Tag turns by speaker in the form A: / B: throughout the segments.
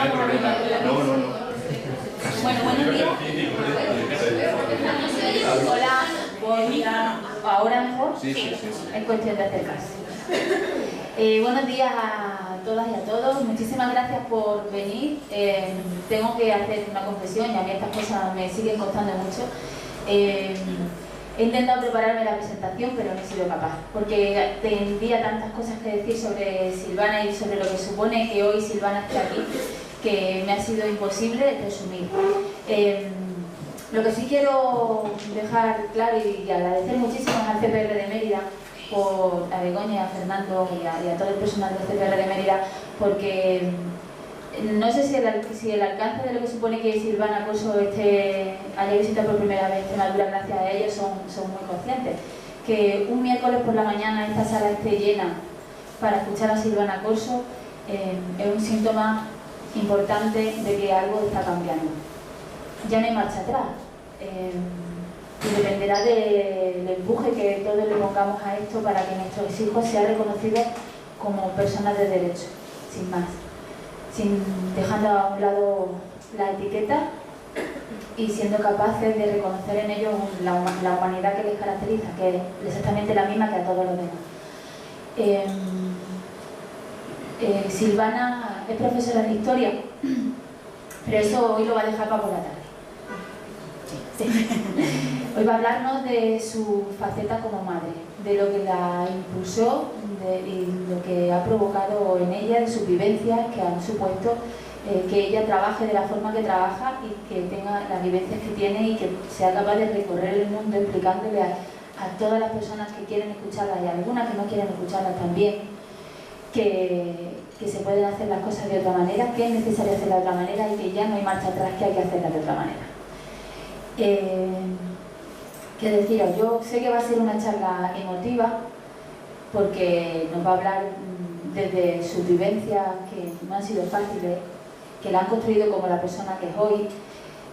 A: hay problema. No.
B: Bueno, buenos días. Hola, buen día. ¿Ahora mejor?
A: Sí.
B: Es cuestión de acercarse. Buenos días a todas y a todos. Muchísimas gracias por venir. Tengo que hacer una confesión, y a mí estas cosas me siguen costando mucho. He intentado prepararme la presentación, pero no he sido capaz, porque tendría tantas cosas que decir sobre Silvana y sobre lo que supone que hoy Silvana esté aquí, que me ha sido imposible resumir. Lo que sí quiero dejar claro y agradecer muchísimo al CPR de Mérida, a Begoña, a Fernando y a todo el personal del CPR de Mérida, porque no sé si el alcance de lo que supone que Silvana Corso haya visitado por primera vez Extremadura, gracias a ellos, son muy conscientes. Que un miércoles por la mañana esta sala esté llena para escuchar a Silvana Corso es un síntoma importante de que algo está cambiando. Ya no hay marcha atrás. Y dependerá del empuje que todos le pongamos a esto para que nuestros hijos sean reconocidos como personas de derecho, sin más. Dejando a un lado la etiqueta y siendo capaces de reconocer en ellos la humanidad que les caracteriza, que es exactamente la misma que a todos los demás. Silvana es profesora de historia, pero eso hoy lo va a dejar para por la tarde. Sí. Hoy va a hablarnos de su faceta como madre, de lo que la impulsó y lo que ha provocado en ella, de sus vivencias que han supuesto que ella trabaje de la forma que trabaja y que tenga las vivencias que tiene y que sea capaz de recorrer el mundo explicándole a todas las personas que quieren escucharla y a algunas que no quieren escucarla también, que se pueden hacer las cosas de otra manera, que es necesario hacerla de otra manera y que ya no hay marcha atrás, que hay que hacerla de otra manera. ¿Qué deciros? Yo sé que va a ser una charla emotiva porque nos va a hablar desde sus vivencias que no han sido fáciles, que la han construido como la persona que es hoy,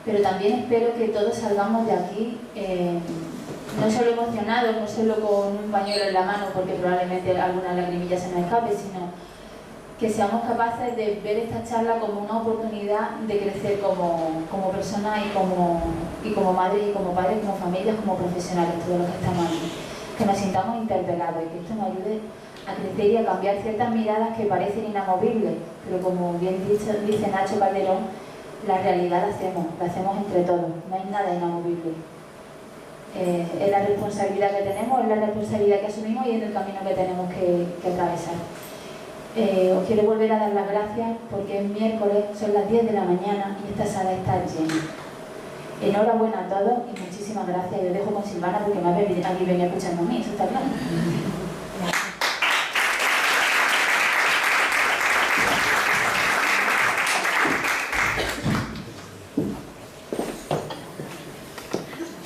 B: pero también espero que todos salgamos de aquí no solo emocionados, no solo con un pañuelo en la mano porque probablemente alguna lagrimilla se nos escape, sino que seamos capaces de ver esta charla como una oportunidad de crecer como personas y como madres y como padres, como familias, como profesionales, todos los que estamos aquí. Que nos sintamos interpelados y que esto nos ayude a crecer y a cambiar ciertas miradas que parecen inamovibles, pero como bien dice Nacho Calderón, la realidad la hacemos entre todos, no hay nada inamovible. Es la responsabilidad que tenemos, es la responsabilidad que asumimos y es el camino que tenemos que atravesar. Os quiero volver a dar las gracias porque es miércoles, son las 10 de la mañana y esta sala está llena. Enhorabuena a todos y muchísimas gracias. Yo dejo con Silvana porque me aquí venía escuchando a mí, eso está claro.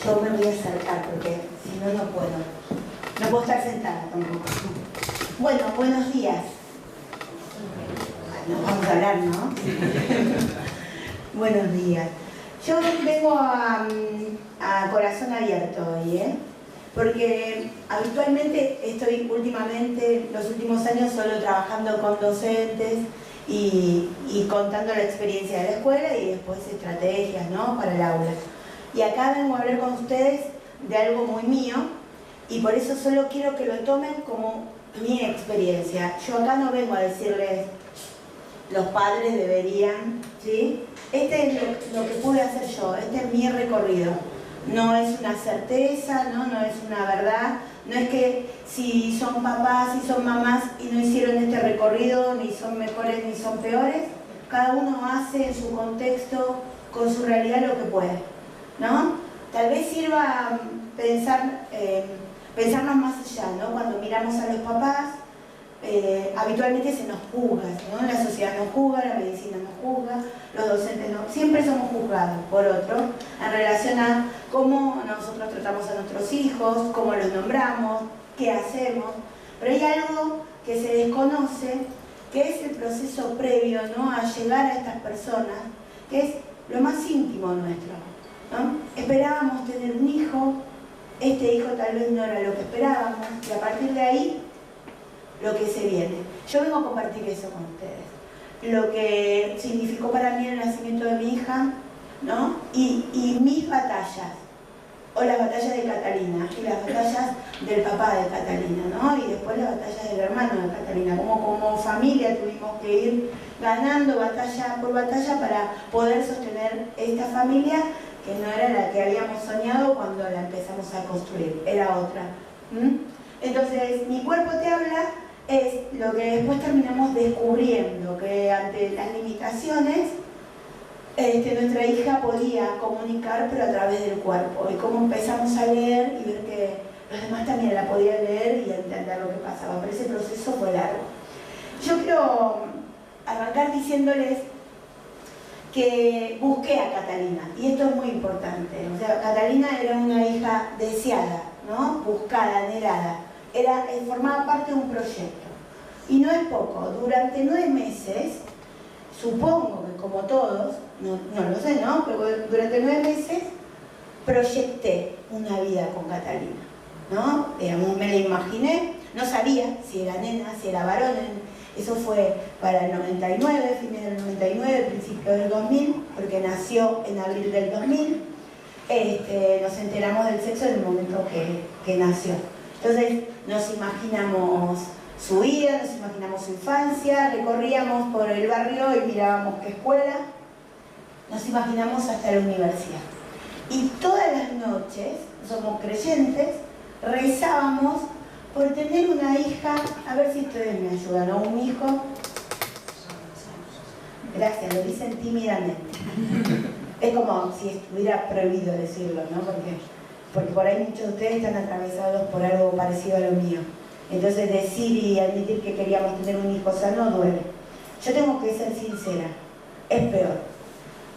C: Yo me voy a acercar porque si no, no puedo. No puedo estar sentada tampoco. Bueno, buenos días. Nos vamos a hablar, ¿no? Buenos días. Yo vengo a corazón abierto hoy, porque habitualmente estoy últimamente, los últimos años, solo trabajando con docentes y contando la experiencia de la escuela y después estrategias, ¿no?, para el aula. Y acá vengo a hablar con ustedes de algo muy mío y por eso solo quiero que lo tomen como mi experiencia. Yo acá no vengo a decirles los padres deberían, ¿sí? Este es lo que pude hacer yo, este es mi recorrido. No es una certeza, no es una verdad, no es que si son papás, si son mamás y no hicieron este recorrido, ni son mejores ni son peores. Cada uno hace en su contexto, con su realidad, lo que puede, ¿no? Tal vez sirva pensarnos más allá, ¿no? Cuando miramos a los papás, habitualmente se nos juzga, ¿no? La sociedad nos juzga, la medicina nos juzga, los docentes no, siempre somos juzgados por otro en relación a cómo nosotros tratamos a nuestros hijos, cómo los nombramos, qué hacemos, pero hay algo que se desconoce, que es el proceso previo, ¿no?, a llegar a estas personas, que es lo más íntimo nuestro, ¿no? Esperábamos tener un hijo, este hijo tal vez no era lo que esperábamos, y a partir de ahí lo que se viene. Yo vengo a compartir eso con ustedes. lo que significó para mí el nacimiento de mi hija, ¿no? Y mis batallas, o las batallas de Catalina, y las batallas del papá de Catalina, ¿no? Y después las batallas del hermano de Catalina, como familia tuvimos que ir ganando batalla por batalla para poder sostener esta familia que no era la que habíamos soñado cuando la empezamos a construir, era otra. Entonces, Mi cuerpo te habla es lo que después terminamos descubriendo, que ante las limitaciones nuestra hija podía comunicar, pero a través del cuerpo, y cómo empezamos a leer y ver que los demás también la podían leer y entender lo que pasaba, pero ese proceso fue largo. Yo quiero arrancar diciéndoles que busqué a Catalina, y esto es muy importante. O sea, Catalina era una hija deseada, ¿no? Buscada, anhelada, formaba parte de un proyecto, y no es poco. Durante 9 meses, supongo que como todos, no lo sé, ¿no? Pero durante 9 meses proyecté una vida con Catalina, ¿no? Digamos, me la imaginé, no sabía si era nena, si era varón. Eso fue para el 99, fines del 99, principio del 2000, porque nació en abril del 2000. Nos enteramos del sexo en el momento que nació. Entonces nos imaginamos su vida, nos imaginamos su infancia, recorríamos por el barrio y mirábamos qué escuela, nos imaginamos hasta la universidad. Y todas las noches, somos creyentes, rezábamos por tener una hija, a ver si ustedes me ayudan, o un hijo. Gracias, lo dicen tímidamente. Es como si estuviera prohibido decirlo, ¿no? Porque por ahí muchos de ustedes están atravesados por algo parecido a lo mío. Entonces decir y admitir que queríamos tener un hijo sano duele. Yo tengo que ser sincera, es peor.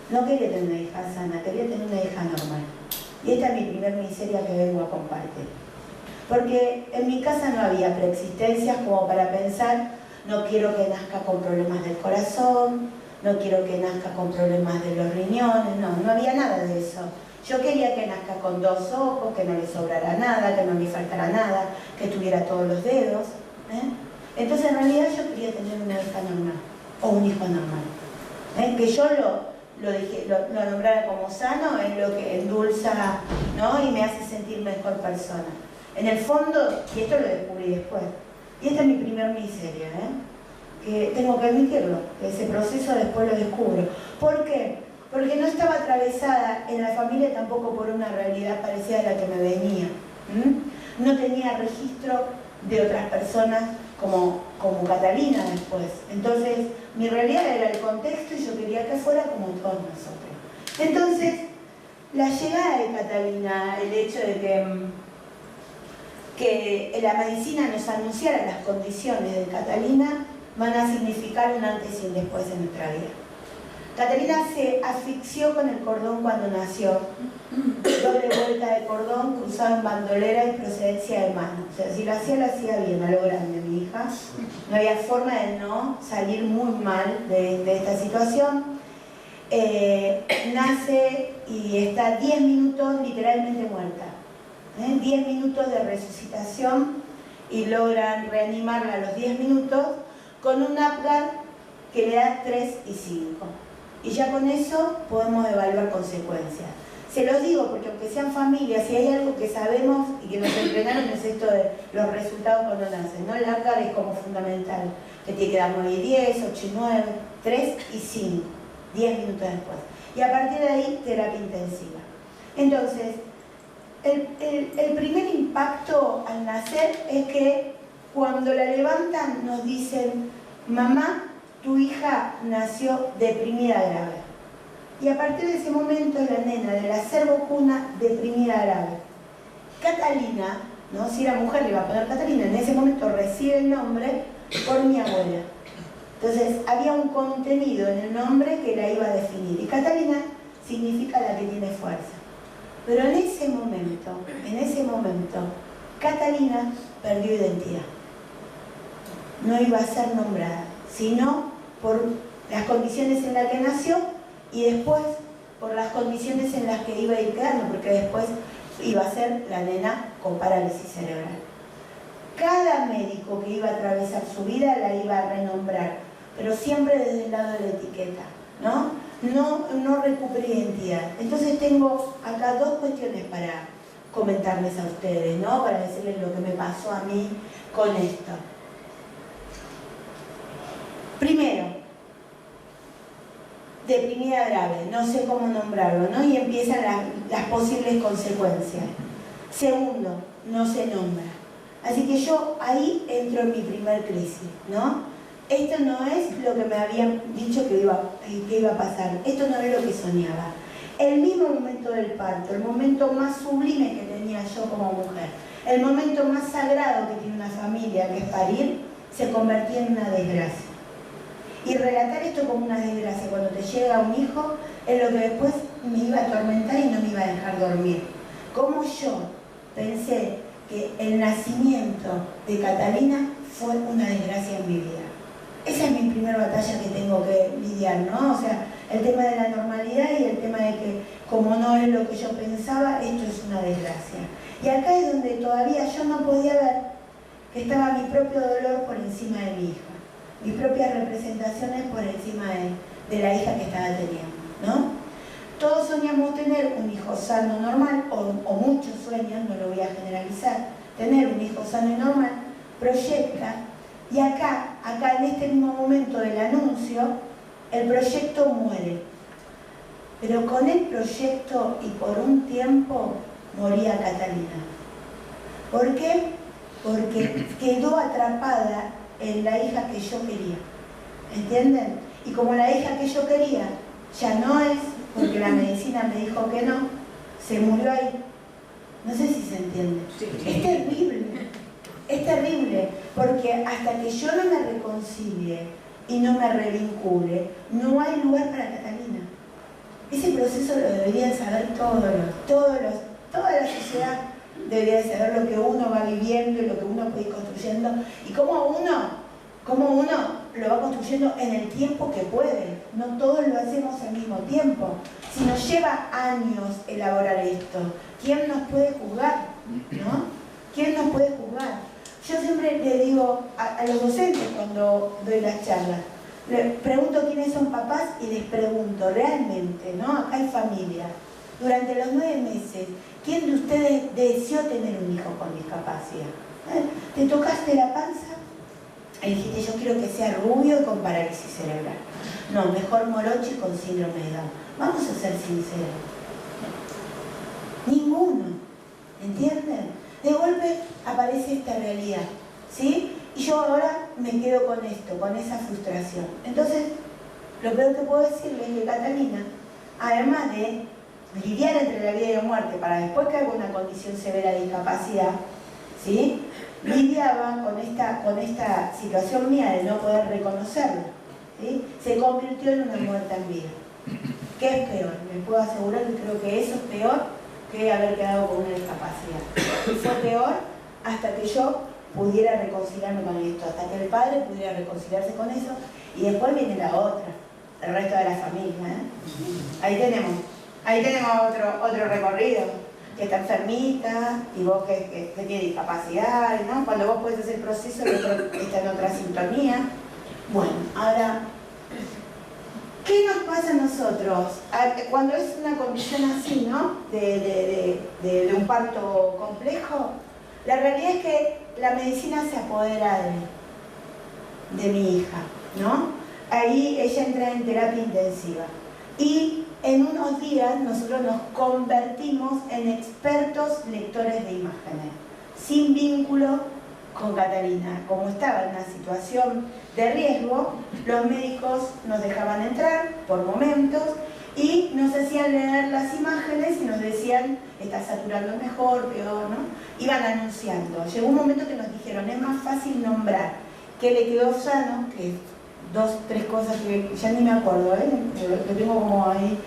C: No quería tener una hija sana, quería tener una hija normal. Y esta es mi primer miseria que vengo a compartir. Porque en mi casa no había preexistencias como para pensar, no quiero que nazca con problemas del corazón, no quiero que nazca con problemas de los riñones, no había nada de eso. Yo quería que nazca con 2 ojos, que no le sobrara nada, que no le faltara nada, que tuviera todos los dedos. Entonces en realidad yo quería tener una hija normal, o un hijo normal. Que yo lo nombrara como sano es lo que endulza, ¿no? Y me hace sentir mejor persona. En el fondo, y esto lo descubrí después, y esta es mi primer miseria, que tengo que admitirlo, que ese proceso después lo descubro. ¿Por qué? Porque no estaba atravesada en la familia tampoco por una realidad parecida a la que me venía. No tenía registro de otras personas como Catalina después. Entonces, mi realidad era el contexto y yo quería que fuera como todos nosotros. Entonces, la llegada de Catalina, el hecho de que la medicina nos anunciara las condiciones de Catalina, van a significar un antes y un después en nuestra vida. Catalina se asfixió con el cordón cuando nació, doble vuelta de cordón, cruzado en bandolera y procedencia de mano. O sea, si lo hacía bien, a lo grande mi hija. No había forma de no salir muy mal de esta situación. Nace y está 10 minutos literalmente muerta. 10 minutos de resucitación y logran reanimarla a los 10 minutos con un Apgar que le da 3 y 5. Y ya con eso podemos evaluar consecuencias. Se los digo porque aunque sean familias, si hay algo que sabemos y que nos entrenaron es esto de los resultados cuando nacen, ¿no? El Apgar es como fundamental, que tiene que dar 9 y 10, 8 y 9, 3 y 5, 10 minutos después. Y a partir de ahí, terapia intensiva. Entonces, el primer impacto al nacer es que cuando la levantan nos dicen, mamá, tu hija nació deprimida grave. Y a partir de ese momento la nena de la cervocuna deprimida grave. Catalina, ¿no? Si era mujer le iba a poner Catalina, en ese momento recibe el nombre por mi abuela. Entonces había un contenido en el nombre que la iba a definir. Y Catalina significa la que tiene fuerza. Pero en ese momento, Catalina perdió identidad. No iba a ser nombrada, sino por las condiciones en las que nació y después por las condiciones en las que iba a ir quedando, porque después iba a ser la nena con parálisis cerebral. Cada médico que iba a atravesar su vida la iba a renombrar pero siempre desde el lado de la etiqueta, ¿no? No recupero identidad. Entonces tengo acá dos cuestiones para comentarles a ustedes, ¿no? Para decirles lo que me pasó a mí con esto. Primero, deprimida grave, no sé cómo nombrarlo, ¿no? Y empiezan las posibles consecuencias. Segundo, no se nombra. Así que yo ahí entro en mi primer crisis, ¿no? Esto no es lo que me habían dicho que iba a pasar, esto no es lo que soñaba. El mismo momento del parto, el momento más sublime que tenía yo como mujer, el momento más sagrado que tiene una familia, que es parir, se convertía en una desgracia. Y relatar esto como una desgracia cuando te llega un hijo es lo que después me iba a atormentar y no me iba a dejar dormir. Como yo pensé que el nacimiento de Catalina fue una desgracia en mi vida. Esa es mi primera batalla que tengo que lidiar, ¿no? O sea, el tema de la normalidad y el tema de que como no es lo que yo pensaba, esto es una desgracia. Y acá es donde todavía yo no podía ver que estaba mi propio dolor por encima de mi hija, mis propias representaciones por encima de la hija que estaba teniendo, ¿no? Todos soñamos tener un hijo sano, normal, o muchos sueñan, no lo voy a generalizar, tener un hijo sano y normal, proyecta, y acá en este mismo momento del anuncio, el proyecto muere. Pero con el proyecto y por un tiempo moría Catalina. ¿Por qué? Porque quedó atrapada en la hija que yo quería. ¿Entienden? Y como la hija que yo quería ya no es, porque la medicina me dijo que no, se murió ahí. No sé si se entiende. Es terrible. Es terrible, porque hasta que yo no me reconcilie y no me revincule, no hay lugar para Catalina. Ese proceso lo deberían saber toda la sociedad debería saber lo que uno va viviendo y lo que uno puede ir construyendo y cómo uno lo va construyendo en el tiempo que puede. No todos lo hacemos al mismo tiempo. Si nos lleva años elaborar esto, ¿quién nos puede juzgar? ¿No? ¿Quién nos puede juzgar? Yo siempre le digo a los docentes cuando doy las charlas, les pregunto quiénes son papás y les pregunto realmente, ¿no? Acá hay familia. Durante los 9 meses, ¿quién de ustedes deseó tener un hijo con discapacidad? ¿Te tocaste la panza? Y dijiste, yo quiero que sea rubio y con parálisis cerebral. No, mejor morocho y con síndrome de Down. Vamos a ser sinceros. Ninguno. ¿Entienden? De golpe aparece esta realidad, ¿sí? Y yo ahora me quedo con esto, con esa frustración. Entonces, lo peor que puedo decirles es que Catalina, además de lidiar entre la vida y la muerte para después caer con una condición severa de discapacidad, ¿sí? Lidiaba con esta situación mía de no poder reconocerla, ¿sí? Se convirtió en una muerta en vida. ¿Qué es peor? Les puedo asegurar que creo que eso es peor que haber quedado con una discapacidad. Y fue peor hasta que yo pudiera reconciliarme con esto, hasta que el padre pudiera reconciliarse con eso, y después viene la otra, el resto de la familia, ¿eh? Ahí tenemos otro recorrido, que está enfermita, y vos que tiene discapacidad, ¿no? Cuando vos podés hacer el proceso, el otro está en otra sintonía. Bueno, ahora, ¿qué nos pasa a nosotros? Cuando es una condición así, ¿no? De un parto complejo, la realidad es que la medicina se apodera de mi hija, ¿no? Ahí ella entra en terapia intensiva. Y en unos días nosotros nos convertimos en expertos lectores de imágenes, sin vínculo con Catalina. Como estaba en una situación de riesgo, los médicos nos dejaban entrar por momentos y nos hacían leer las imágenes y nos decían, está saturando mejor, peor, ¿no? Iban anunciando. Llegó un momento que nos dijeron, es más fácil nombrar que le quedó sano, que 2, 3 cosas que ya ni me acuerdo, lo tengo como ahí,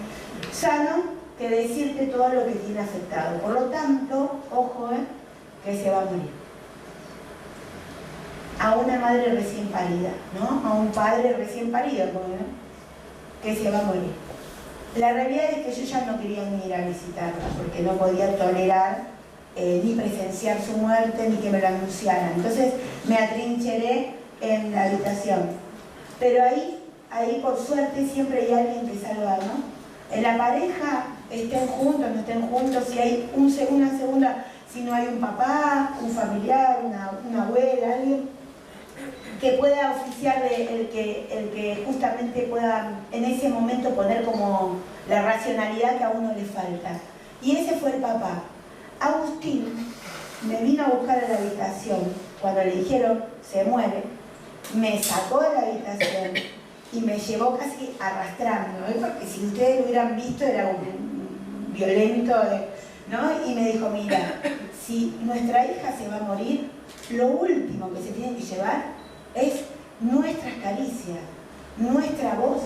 C: sano, que decirte todo lo que tiene afectado. Por lo tanto, ojo, que se va a morir. A una madre recién parida, ¿no? A un padre recién parido, que se va a morir. La realidad es que yo ya no quería ni ir a visitarla, porque no podía tolerar ni presenciar su muerte, ni que me lo anunciaran. Entonces me atrincheré en la habitación. Pero ahí por suerte siempre hay alguien que salva, ¿no? En la pareja, estén juntos, no estén juntos, si hay una segunda, si no hay un papá, un familiar, una abuela, alguien que pueda oficiar el que justamente pueda en ese momento poner como la racionalidad que a uno le falta. Y ese fue el papá. Agustín me vino a buscar a la habitación cuando le dijeron se muere, me sacó de la habitación y me llevó casi arrastrando, ¿no? Porque si ustedes lo hubieran visto era un violento, ¿no? Y me dijo, mira, si nuestra hija se va a morir, lo último que se tiene que llevar es nuestras caricias, nuestra voz.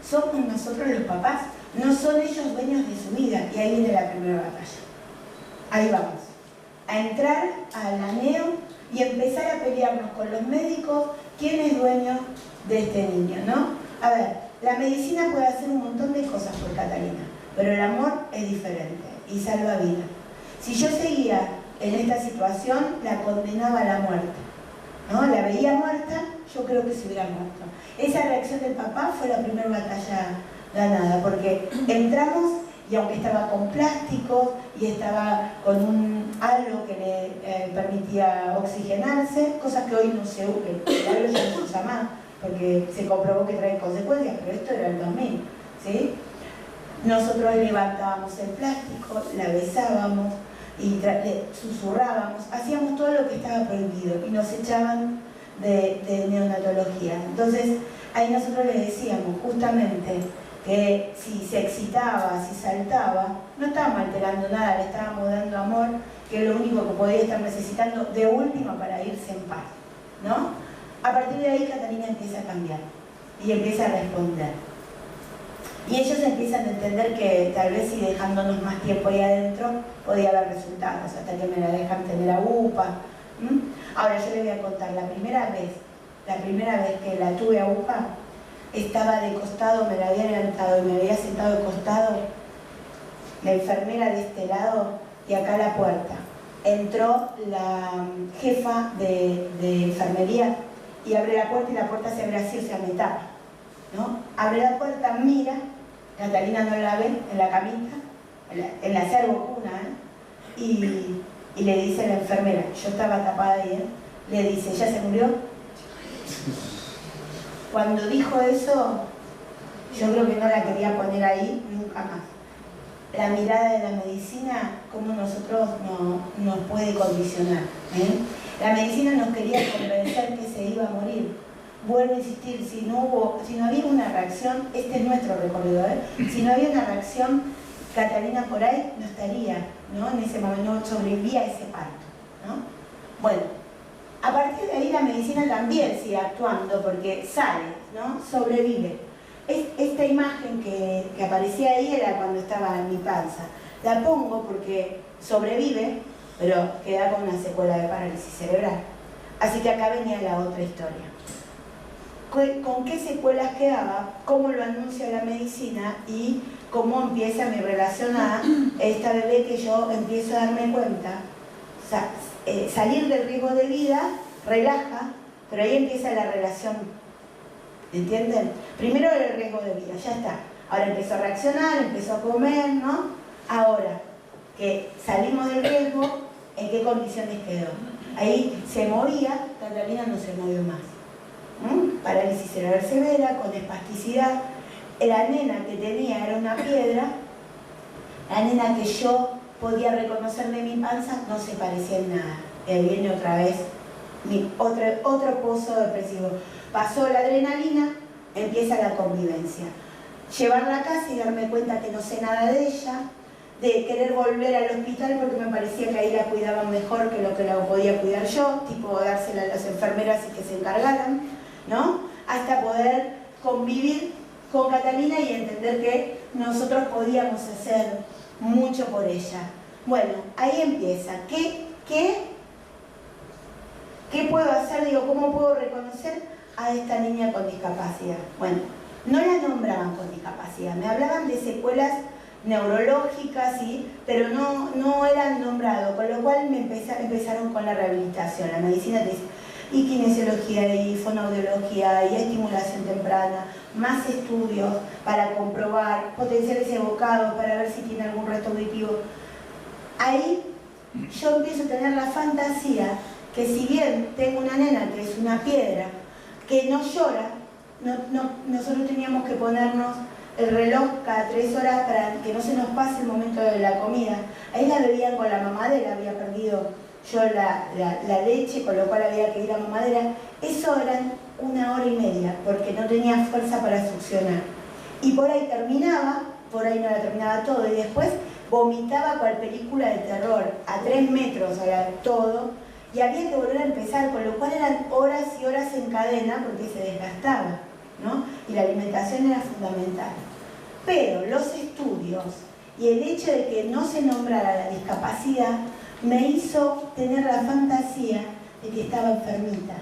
C: Somos nosotros los papás, no son ellos dueños de su vida. Y ahí viene la primera batalla. Ahí vamos, a entrar al aneo y empezar a pelearnos con los médicos quién es dueño de este niño, ¿no? A ver, la medicina puede hacer un montón de cosas por Catalina, pero el amor es diferente y salva vidas. Si yo seguía en esta situación, la condenaba a la muerte, ¿no? La veía muerta, yo creo que se hubiera muerto. Esa reacción del papá fue la primera batalla ganada, porque entramos y aunque estaba con plásticos y estaba con un halo que le permitía oxigenarse, cosas que hoy no se usa, el halo ya no se usa más, porque se comprobó que trae consecuencias, pero esto era el 2000, ¿sí? Nosotros levantábamos el plástico, la besábamos y le susurrábamos, hacíamos todo lo que estaba prohibido y nos echaban de neonatología. Entonces ahí nosotros le decíamos justamente que si se excitaba, si saltaba, no estábamos alterando nada, le estábamos dando amor, que es lo único que podía estar necesitando de última para irse en paz, ¿no? A partir de ahí Catalina empieza a cambiar y empieza a responder. Y ellos empiezan a entender que tal vez si dejándonos más tiempo ahí adentro podía haber resultados, hasta que me la dejan tener a UPA. Ahora yo les voy a contar, la primera vez que la tuve a UPA, estaba de costado, me la había levantado y me había sentado de costado la enfermera de este lado y acá a la puerta. Entró la jefa de enfermería y abre la puerta y la puerta se abre así, o sea, me tapa, ¿no? Abre la puerta, mira, Catalina no la ve en la camita, en la servocuna, y le dice a la enfermera, yo estaba tapada ahí, le dice, ¿ya se murió? Cuando dijo eso, yo creo que no la quería poner ahí nunca más. La mirada de la medicina, cómo nosotros nos puede condicionar, ¿eh? La medicina nos quería convencer que se iba a morir. Vuelvo a insistir, si no había una reacción, este es nuestro recorrido, ¿eh? Si no había una reacción, Catalina por ahí no estaría, ¿no? En ese momento no sobrevivía a ese parto, ¿no? Bueno, a partir de ahí la medicina también sigue actuando porque sale, ¿no? Sobrevive. Esta imagen que aparecía ahí era cuando estaba en mi panza. La pongo porque sobrevive, pero queda con una secuela de parálisis cerebral. Así que acá venía la otra historia. ¿Con qué secuelas quedaba? ¿Cómo lo anuncia la medicina? Y cómo empieza mi relación a esta bebé que yo empiezo a darme cuenta. O sea, salir del riesgo de vida relaja, pero ahí empieza la relación, ¿entienden? Primero el riesgo de vida, ya está. Ahora empezó a reaccionar, empezó a comer, ¿no? Ahora que salimos del riesgo, ¿en qué condiciones quedó? Ahí se movía, Catalina no se movió más. Parálisis cerebral severa, con espasticidad. La nena que tenía era una piedra, la nena que yo podía reconocer de mi panza no se parecía en nada. Viene otra vez otro pozo depresivo. Pasó la adrenalina, empieza la convivencia. Llevarla a casa y darme cuenta que no sé nada de ella, de querer volver al hospital porque me parecía que ahí la cuidaban mejor que lo que la podía cuidar yo, tipo dársela a las enfermeras y que se encargaran, ¿no? Hasta poder convivir con Catalina y entender que nosotros podíamos hacer mucho por ella. Bueno, ahí empieza. ¿Qué puedo hacer? Digo, ¿cómo puedo reconocer a esta niña con discapacidad? Bueno, no la nombraban con discapacidad, me hablaban de secuelas neurológicas, ¿sí? Pero no eran nombrados, con lo cual empezaron con la rehabilitación. La medicina te dice, y kinesiología, y fonoaudiología, y estimulación temprana, más estudios para comprobar potenciales evocados, para ver si tiene algún resto auditivo. Ahí yo empiezo a tener la fantasía que si bien tengo una nena que es una piedra, que no llora, nosotros teníamos que ponernos el reloj cada 3 horas para que no se nos pase el momento de la comida. Ahí la bebían con la mamadera, había perdido yo la leche, con lo cual había que ir a mamadera. Eso eran 1 hora y media, porque no tenía fuerza para succionar. Y por ahí terminaba, por ahí no la terminaba todo, y después vomitaba cual película de terror, a 3 metros, todo, y había que volver a empezar, con lo cual eran horas y horas en cadena, porque se desgastaba, ¿no? Y la alimentación era fundamental. Pero los estudios y el hecho de que no se nombrara la discapacidad me hizo tener la fantasía de que estaba enfermita.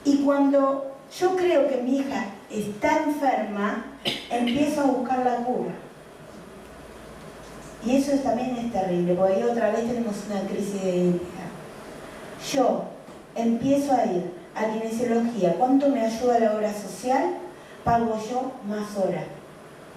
C: Y cuando yo creo que mi hija está enferma, empiezo a buscar la cura. Y eso también es terrible, porque ahí otra vez tenemos una crisis de identidad. Yo empiezo a ir a kinesiología. ¿Cuánto me ayuda la obra social? Pago yo más horas.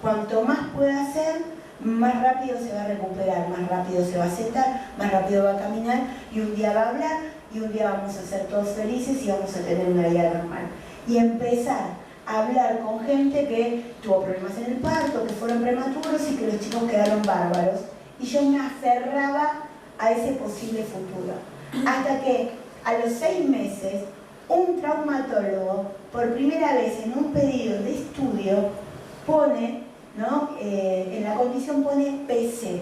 C: Cuanto más pueda hacer, más rápido se va a recuperar, más rápido se va a sentar, más rápido va a caminar, y un día va a hablar, y un día vamos a ser todos felices y vamos a tener una vida normal. Y empezar a hablar con gente que tuvo problemas en el parto, que fueron prematuros y que los chicos quedaron bárbaros. Y yo me aferraba a ese posible futuro. Hasta que a los 6 meses, un traumatólogo, por primera vez en un pedido de estudio, pone, ¿no? En la condición pone PC.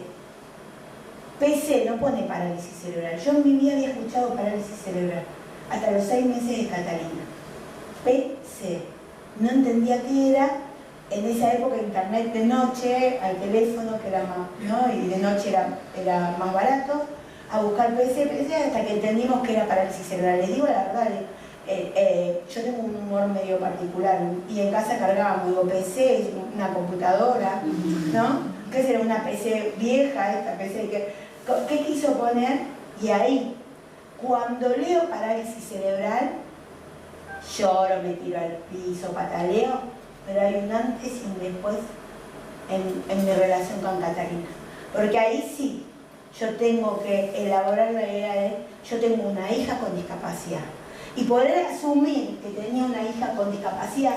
C: PC, no pone parálisis cerebral. Yo en mi vida había escuchado parálisis cerebral, hasta los 6 meses de Catalina. PC. No entendía qué era. En esa época internet de noche, al teléfono, que era más, ¿no? Y de noche era más barato, a buscar PC, hasta que entendimos que era parálisis cerebral. Les digo la verdad, yo tengo un humor medio particular, y en casa cargábamos, digo, PC, una computadora, ¿no? ¿Qué será una PC vieja, esta PC? ¿Qué quiso poner? Y ahí, cuando leo parálisis cerebral, lloro, me tiro al piso, pataleo, pero hay un antes y un después en mi relación con Catalina. Porque ahí sí, yo tengo que elaborar la idea de, yo tengo una hija con discapacidad. Y poder asumir que tenía una hija con discapacidad,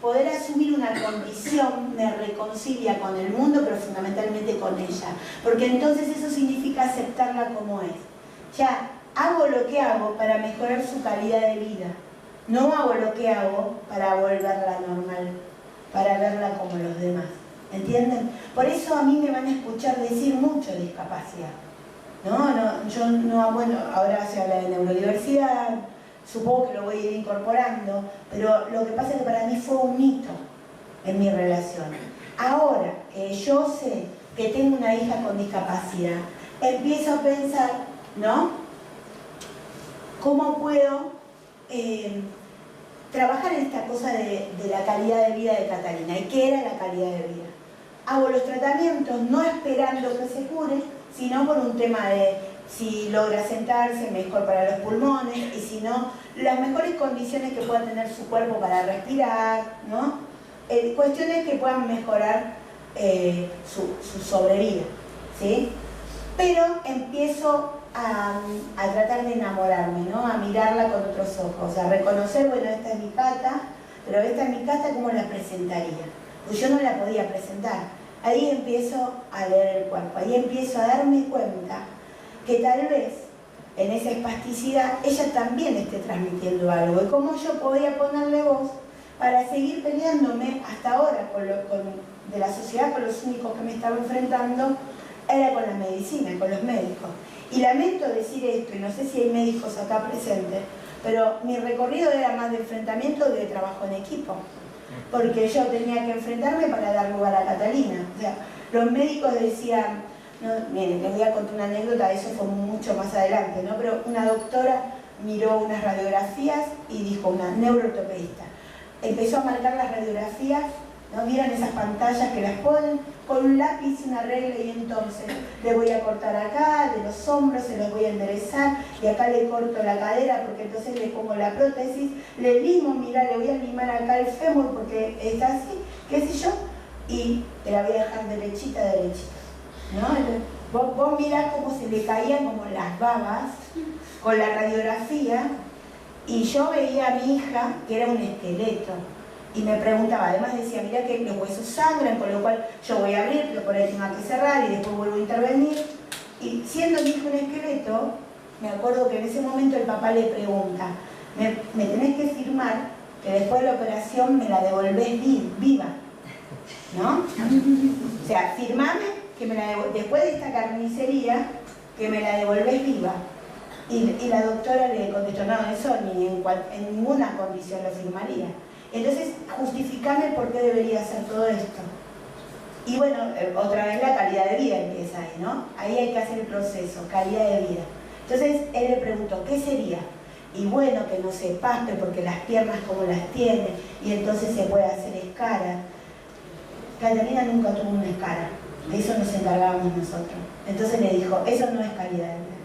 C: poder asumir una condición, me reconcilia con el mundo, pero fundamentalmente con ella. Porque entonces eso significa aceptarla como es. Ya, hago lo que hago para mejorar su calidad de vida. No hago lo que hago para volverla normal, para verla como los demás. ¿Entienden? Por eso a mí me van a escuchar decir mucho discapacidad. Bueno, ahora se habla de neurodiversidad, supongo que lo voy a ir incorporando, pero lo que pasa es que para mí fue un hito en mi relación. Ahora que yo sé que tengo una hija con discapacidad, empiezo a pensar, ¿no? ¿Cómo puedo trabajar en esta cosa de la calidad de vida de Catalina? ¿Y qué era la calidad de vida? Hago los tratamientos no esperando que se cure, sino por un tema de si logra sentarse, mejor para los pulmones, y si no, las mejores condiciones que pueda tener su cuerpo para respirar, ¿no? Cuestiones que puedan mejorar su sobrevida, ¿sí? Pero empiezo a tratar de enamorarme, ¿no? A mirarla con otros ojos, a reconocer, bueno, esta es mi Cata, pero esta es mi Cata, ¿cómo la presentaría? Pues yo no la podía presentar. Ahí empiezo a leer el cuerpo, ahí empiezo a darme cuenta que tal vez en esa espasticidad ella también esté transmitiendo algo, y cómo yo podía ponerle voz para seguir peleándome hasta ahora de la sociedad, con los únicos que me estaba enfrentando era con la medicina, con los médicos. Y lamento decir esto, y no sé si hay médicos acá presentes, pero mi recorrido era más de enfrentamiento de trabajo en equipo, porque yo tenía que enfrentarme para dar lugar a Catalina. O sea, los médicos decían, no, miren, les voy a contar una anécdota, eso fue mucho más adelante, ¿no? Pero una doctora miró unas radiografías y dijo, una neuroortopedista, empezó a marcar las radiografías ¿no? ¿Vieron esas pantallas que las ponen? Con un lápiz y una regla y entonces le voy a cortar acá, de los hombros se los voy a enderezar y acá le corto la cadera porque entonces le pongo la prótesis, le limo, mira, le voy a limar acá el fémur porque está así, qué sé yo, y te la voy a dejar derechita, ¿no? Entonces, vos mirás cómo se le caían como las babas con la radiografía y yo veía a mi hija que era un esqueleto. Y me preguntaba, además decía, mira que los huesos sangran, con lo cual yo voy a abrir, pero por ahí tengo que cerrar y después vuelvo a intervenir. Y siendo mi hijo un esqueleto, me acuerdo que en ese momento el papá le pregunta, me tenés que firmar que después de la operación me la devolvés viva, ¿no? O sea, firmame que me la después de esta carnicería, que me la devolvés viva. Y la doctora le contestó, no, eso ni en ninguna condición lo firmaría. Entonces, justificame por qué debería hacer todo esto. Y bueno, otra vez la calidad de vida empieza ahí, ¿no? Ahí hay que hacer el proceso, calidad de vida. Entonces, él le preguntó, ¿qué sería? Y bueno, que no se paspe porque las piernas como las tiene, y entonces se puede hacer escara. Catalina nunca tuvo una escara, de eso nos encargábamos nosotros. Entonces le dijo, eso no es calidad de vida.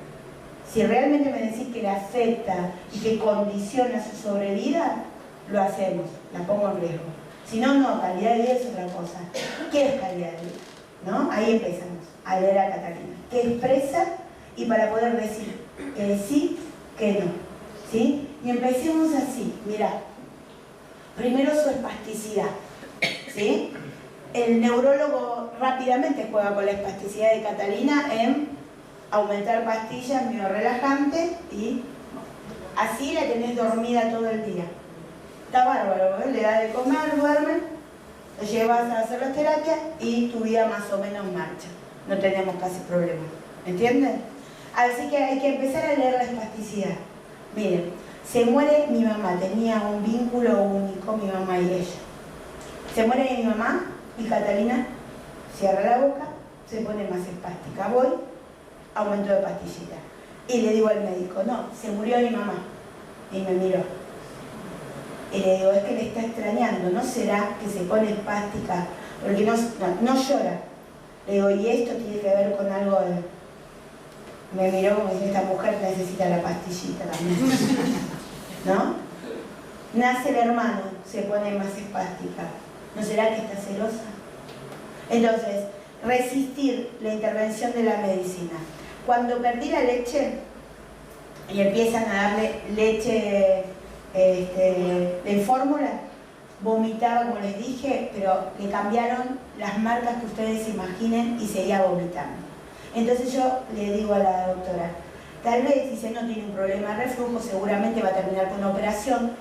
C: Si realmente me decís que le afecta y que condiciona su sobrevida, lo hacemos, la pongo en riesgo. Si no, no, calidad de vida es otra cosa. ¿Qué es calidad de vida? ¿No? Ahí empezamos a leer a Catalina. ¿Qué expresa? Y para poder decir que sí, que no. ¿Sí? Y empecemos así, mirá. Primero su espasticidad. ¿Sí? El neurólogo rápidamente juega con la espasticidad de Catalina en aumentar pastillas, miorrelajante y así la tenés dormida todo el día. Está bárbaro, ¿eh? Le da de comer, duerme, lo llevas a hacer las terapias y tu vida más o menos marcha. No tenemos casi problemas, ¿entienden? Así que hay que empezar a leer la espasticidad. Miren, se muere mi mamá, tenía un vínculo único mi mamá y ella. Se muere mi mamá y Catalina cierra la boca, se pone más espástica. Voy, aumento de pastillita. Y le digo al médico, no, se murió mi mamá. Y me miró. Y le digo, es que le está extrañando, ¿no será que se pone espástica? Porque no llora. Le digo, ¿y esto tiene que ver con algo de...? Me miró como si esta mujer necesita la pastillita también. ¿No? Nace el hermano, se pone más espástica. ¿No será que está celosa? Entonces, resistir la intervención de la medicina. Cuando perdí la leche y empiezan a darle leche de fórmula, vomitaba, como les dije, pero le cambiaron las marcas que ustedes imaginen y seguía vomitando. Entonces yo le digo a la doctora, tal vez, dice, no tiene un problema de reflujo, seguramente va a terminar con una operación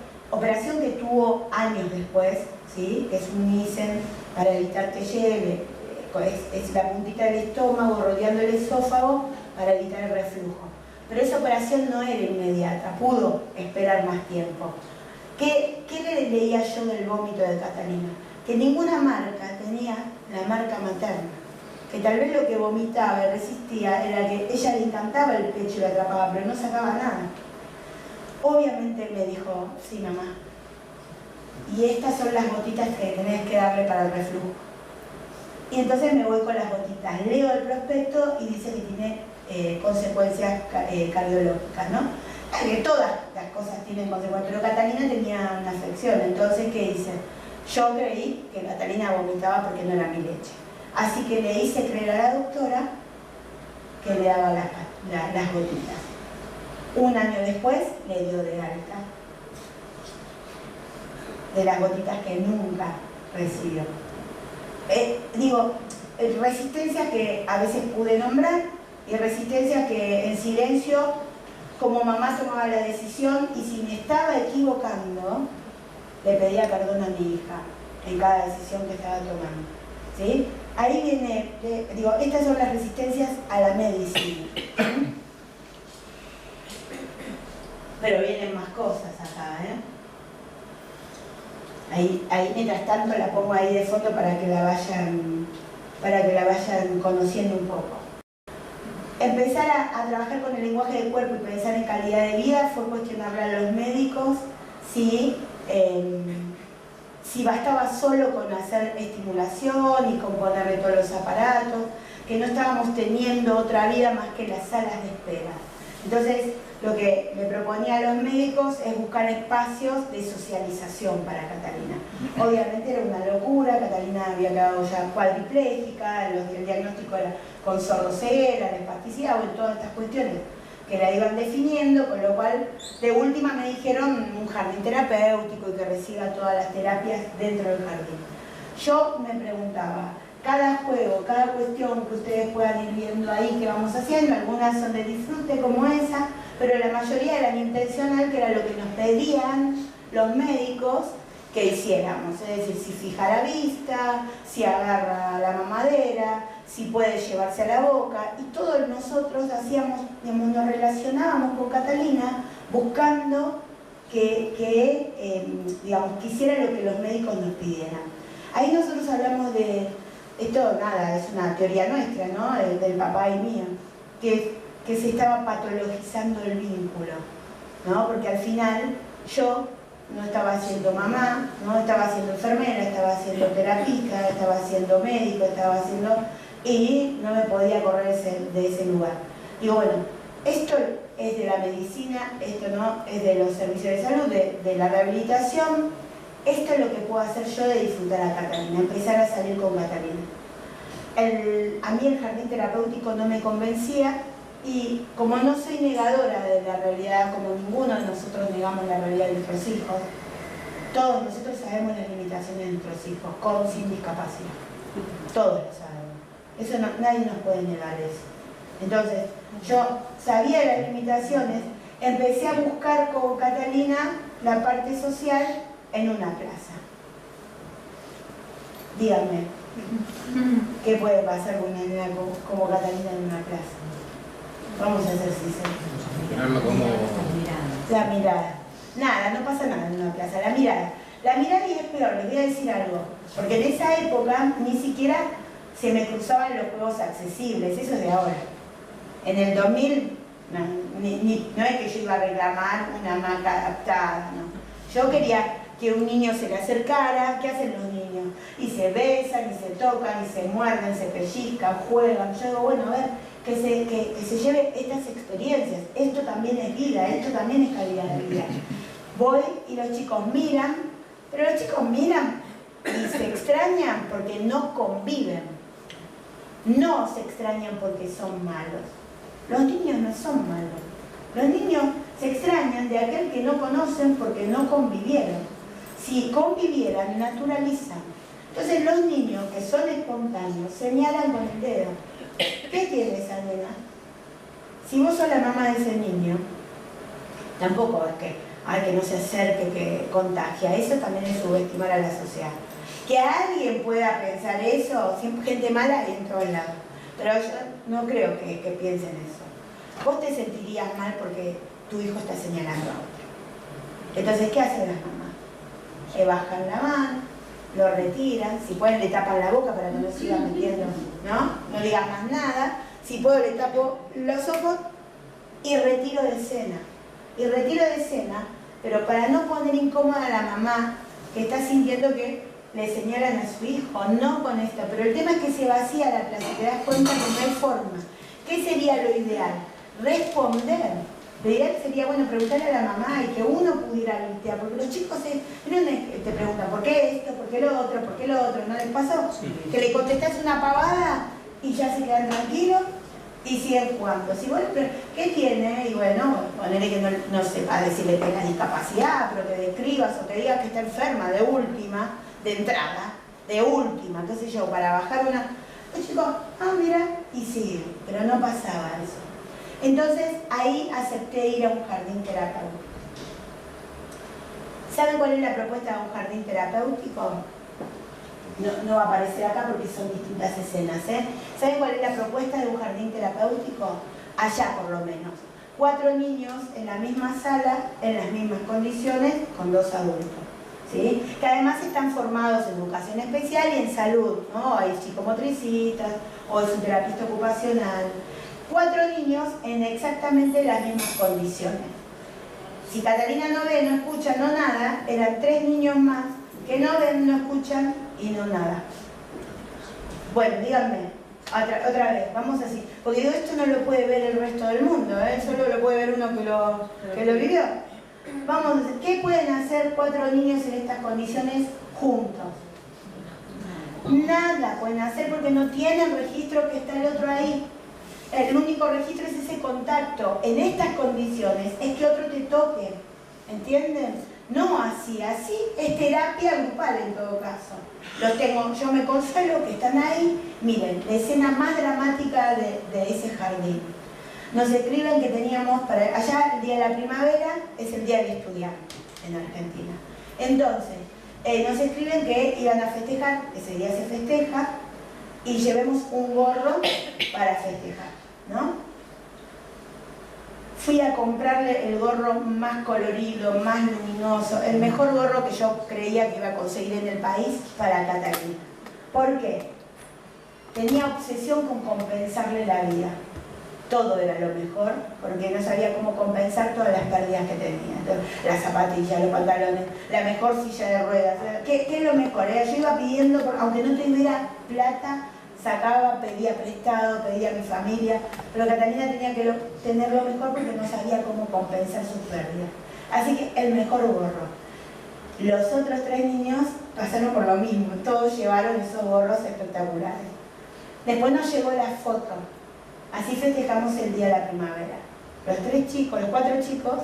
C: que tuvo años después, ¿sí? Que es un Nissen para evitar que llegue, es la puntita del estómago rodeando el esófago para evitar el reflujo. Pero esa operación no era inmediata, pudo esperar más tiempo. ¿Qué le leía yo del vómito de Catalina? Que ninguna marca tenía la marca materna. Que tal vez lo que vomitaba y resistía era que ella le encantaba el pecho y la atrapaba, pero no sacaba nada. Obviamente me dijo, sí mamá, y estas son las gotitas que tenés que darle para el reflujo. Y entonces me voy con las gotitas, leo el prospecto y dice que tiene consecuencias cardiológicas, ¿no? Que todas las cosas tienen consecuencias, pero Catalina tenía una afección, entonces ¿qué hice? Yo creí que Catalina vomitaba porque no era mi leche. Así que le hice creer a la doctora que le daba las gotitas. Un año después le dio de alta de las gotitas que nunca recibió. Resistencias que a veces pude nombrar y resistencias que en silencio, como mamá tomaba la decisión y si me estaba equivocando, le pedía perdón a mi hija en cada decisión que estaba tomando. ¿Sí? Ahí viene, estas son las resistencias a la medicina. Pero vienen más cosas acá, ¿eh? Ahí mientras tanto la pongo ahí de fondo para que la vayan conociendo un poco. Empezar a trabajar con el lenguaje del cuerpo y pensar en calidad de vida fue cuestionarle a los médicos si si bastaba solo con hacer estimulación y con ponerle todos los aparatos, que no estábamos teniendo otra vida más que las salas de espera. Entonces, lo que le proponía a los médicos es buscar espacios de socialización para Catalina. Obviamente era una locura, Catalina había quedado ya cuadriplégica, el diagnóstico era con sordoceguera, la espasticidad, bueno, todas estas cuestiones que la iban definiendo, con lo cual de última me dijeron un jardín terapéutico y que reciba todas las terapias dentro del jardín. Yo me preguntaba, cada juego, cada cuestión que ustedes puedan ir viendo ahí que vamos haciendo, algunas son de disfrute como esa, pero la mayoría eran intencional, que era lo que nos pedían los médicos que hiciéramos, es decir, si fija la vista, si agarra la mamadera, si puede llevarse a la boca, y todos nosotros hacíamos, digamos, nos relacionábamos con Catalina buscando digamos, que hiciera lo que los médicos nos pidieran. Ahí nosotros hablamos de, esto nada, es una teoría nuestra, ¿no? Del papá y mía, que se estaba patologizando el vínculo, ¿no? Porque al final yo no estaba siendo mamá, no estaba siendo enfermera, estaba siendo terapista, estaba siendo médico, estaba haciendo... y no me podía correr de ese lugar. Digo, bueno, esto es de la medicina, esto no es de los servicios de salud, de la rehabilitación, esto es lo que puedo hacer yo de disfrutar a Catalina, empezar a salir con Catalina. A mí el jardín terapéutico no me convencía, y como no soy negadora de la realidad, como ninguno de nosotros negamos la realidad de nuestros hijos, todos nosotros sabemos las limitaciones de nuestros hijos, con o sin discapacidad. Todos lo sabemos. Eso no, nadie nos puede negar eso. Entonces, yo sabía las limitaciones, empecé a buscar con Catalina la parte social en una plaza. Díganme, ¿qué puede pasar con una nena como Catalina en una plaza? Vamos a ser sinceros. La mirada. Nada, no pasa nada en una plaza. La mirada. La mirada, y es peor, les voy a decir algo. Porque en esa época ni siquiera se me cruzaban los juegos accesibles. Eso es de ahora. En el 2000, no es que yo iba a reclamar una hamaca adaptada, no. Yo quería que un niño se le acercara. ¿Qué hacen los niños? Y se besan, y se tocan, y se muerden, se pellizcan, juegan. Yo digo, bueno, a ver, que se lleve estas experiencias. Esto también es vida, esto también es calidad de vida. Voy y los chicos miran, pero los chicos miran y se extrañan porque no conviven. No se extrañan porque son malos. Los niños no son malos. Los niños se extrañan de aquel que no conocen porque no convivieron. Si convivieran, naturalizan. Entonces los niños que son espontáneos señalan con el dedo. ¿Qué tiene esa nena? Si vos sos la mamá de ese niño, tampoco es que no se acerque, que contagia. Eso también es subestimar a la sociedad. Que alguien pueda pensar eso, siempre gente mala hay en todos lados. Pero yo no creo que piensen eso. Vos te sentirías mal porque tu hijo está señalando a otro. Entonces, ¿qué hacen las mamás? Le bajan la mano, lo retiran, si pueden le tapan la boca para que no siga metiendo, ¿no? No digan más nada. Si puedo le tapo los ojos y retiro de escena. Y retiro de escena, pero para no poner incómoda a la mamá que está sintiendo que le señalan a su hijo, no con esto. Pero el tema es que se vacía la plaza y te das cuenta que no hay forma. ¿Qué sería lo ideal? Responder. Lo ideal sería, bueno, preguntarle a la mamá y que uno pudiera limpiar, porque los chicos te preguntan ¿por qué esto? ¿Por qué lo otro? ¿Por qué lo otro? ¿No les pasó? Sí. Que le contestás una pavada y ya se quedan tranquilos y siguen jugando. Si vos, ¿qué tiene? Y bueno, ponele que no sepa decirle que tenga discapacidad, pero que describas o que digas que está enferma de última, de entrada, de última. Entonces yo, para bajar una... Los chicos, mira, y sigue, pero no pasaba eso. Entonces ahí acepté ir a un jardín terapéutico. ¿Saben cuál es la propuesta de un jardín terapéutico? No va a aparecer acá porque son distintas escenas, ¿eh? ¿Saben cuál es la propuesta de un jardín terapéutico? Allá por lo menos. 4 niños en la misma sala, en las mismas condiciones, con 2 adultos. ¿Sí? Que además están formados en educación especial y en salud, ¿no? Hay psicomotricistas o es un terapista ocupacional. 4 niños en exactamente las mismas condiciones. Si Catalina no ve, no escucha, no nada, eran 3 niños más que no ven, no escuchan y no nada. Bueno, díganme, otra vez, vamos así. Porque digo, esto no lo puede ver el resto del mundo, solo lo puede ver uno que lo vivió. Vamos a decir, ¿qué pueden hacer 4 niños en estas condiciones juntos? Nada pueden hacer porque no tienen registro que está el otro ahí. El único registro es ese contacto. En estas condiciones es que otro te toque, ¿entienden? No así, así es terapia grupal en todo caso. Los tengo, yo me consuelo que están ahí. Miren, la escena más dramática de ese jardín. Nos escriben que teníamos, allá el día de la primavera es el día del estudiante en Argentina. Entonces, nos escriben que iban a festejar, ese día se festeja, y llevemos un gorro para festejar, ¿no? Fui a comprarle el gorro más colorido, más luminoso, el mejor gorro que yo creía que iba a conseguir en el país para Catalina. ¿Por qué? Tenía obsesión con compensarle la vida. Todo era lo mejor, porque no sabía cómo compensar todas las pérdidas que tenía. Las zapatillas, los pantalones, la mejor silla de ruedas. ¿Qué es lo mejor? Yo iba pidiendo, aunque no tuviera plata, sacaba, pedía prestado, pedía a mi familia, pero Catalina tenía que tener lo mejor porque no sabía cómo compensar sus pérdidas. Así que el mejor gorro. Los otros 3 niños pasaron por lo mismo, todos llevaron esos gorros espectaculares. Después nos llegó la foto. Así festejamos el día de la primavera. Los 3 chicos, los 4 chicos,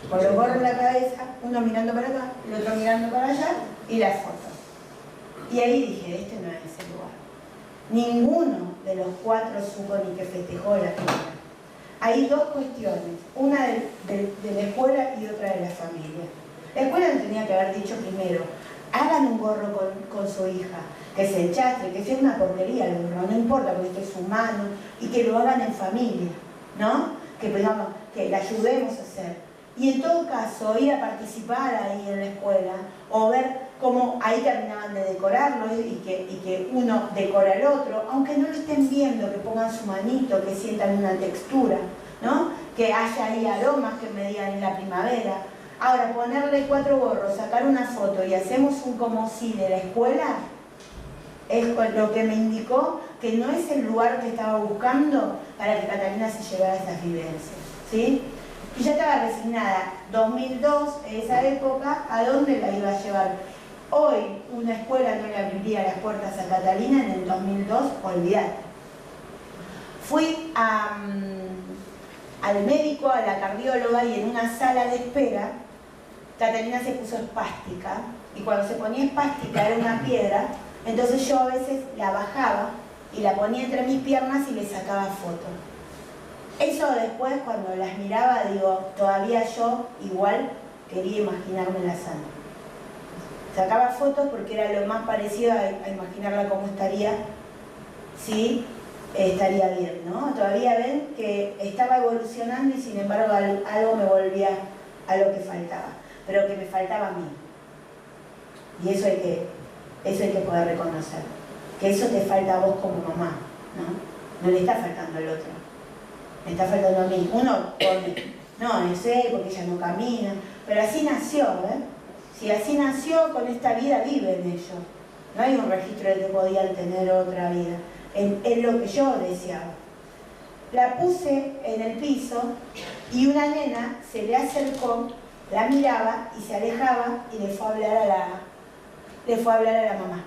C: con los gorros en la cabeza, uno mirando para acá, el otro mirando para allá, y las fotos. Y ahí dije, este no es el lugar. Ninguno de los 4 supo ni que festejó la primavera. Hay 2 cuestiones, una de la escuela y otra de la familia. La escuela no tenía que haber dicho primero, hagan un gorro con su hija, que se enchastre, que sea una porquería el gorro, no importa porque esto es humano, y que lo hagan en familia, ¿no? Que la ayudemos a hacer. Y en todo caso, ir a participar ahí en la escuela, o ver cómo ahí terminaban de decorarlo y que uno decora al otro, aunque no lo estén viendo, que pongan su manito, que sientan una textura, ¿no? Que haya ahí aromas que me digan en la primavera. Ahora, ponerle 4 gorros, sacar una foto y hacemos un como si de la escuela, es lo que me indicó que no es el lugar que estaba buscando para que Catalina se llevara esas vivencias, ¿sí? Y ya estaba resignada. 2002, esa época, ¿a dónde la iba a llevar? Hoy una escuela no le abriría las puertas a Catalina, en el 2002, olvidate. Fui al médico, a la cardióloga, y en una sala de espera, Catalina se puso espástica, y cuando se ponía espástica era una piedra, entonces yo a veces la bajaba y la ponía entre mis piernas y le sacaba fotos. Eso después, cuando las miraba, digo, todavía yo igual quería imaginarme la sana. Sacaba fotos porque era lo más parecido a imaginarla cómo estaría, si estaría bien, ¿no? Todavía ven que estaba evolucionando y sin embargo algo me volvía a lo que faltaba, pero que me faltaba a mí. Y eso hay que poder reconocer, que eso te falta a vos como mamá, ¿no? No le está faltando al otro, me está faltando a mí. Uno pone, no sé, porque ella no camina, pero así nació, ¿eh? Si así nació, con esta vida viven ellos. No hay un registro de que podían tener otra vida. Es lo que yo deseaba. La puse en el piso y una nena se le acercó, la miraba y se alejaba y le fue a hablar a la mamá.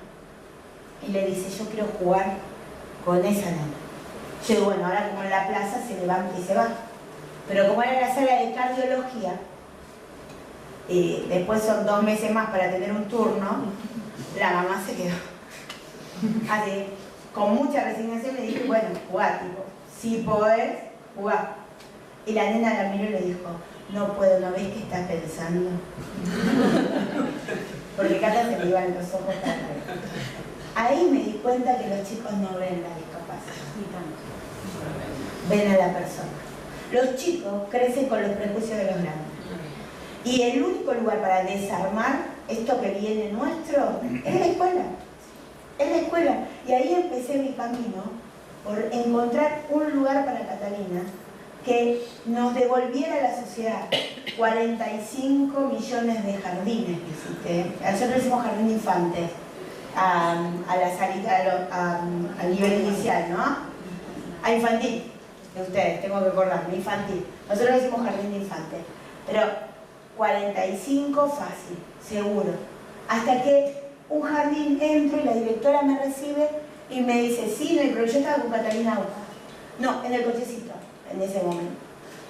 C: Y le dice, yo quiero jugar con esa nena. Yo digo, bueno, ahora como en la plaza se levanta y se va. Pero como era la sala de cardiología, después son 2 meses más para tener un turno, la mamá se quedó. Así, con mucha resignación le dije, bueno, jugá, tipo, si podés, jugá. Y la nena la miró y le dijo, no puedo, ¿no ves qué estás pensando? Porque Cata se le iban los ojos para arriba. Ahí me di cuenta que los chicos no ven la discapacidad, ven a la persona. Los chicos crecen con los prejuicios de los grandes. Y el único lugar para desarmar esto que viene nuestro es la escuela. Es la escuela. Y ahí empecé mi camino por encontrar un lugar para Catalina que nos devolviera a la sociedad 45 millones de jardines que existen. Nosotros hicimos jardín de infantes a la salida, al nivel inicial, ¿no? A infantil, de ustedes, tengo que acordarme, infantil. Nosotros hicimos jardín de infantes, pero 45 fácil, seguro. Hasta que un jardín entro y la directora me recibe y me dice, sí, no hay problema. Yo estaba con Catalina Auca. No, en el cochecito, en ese momento.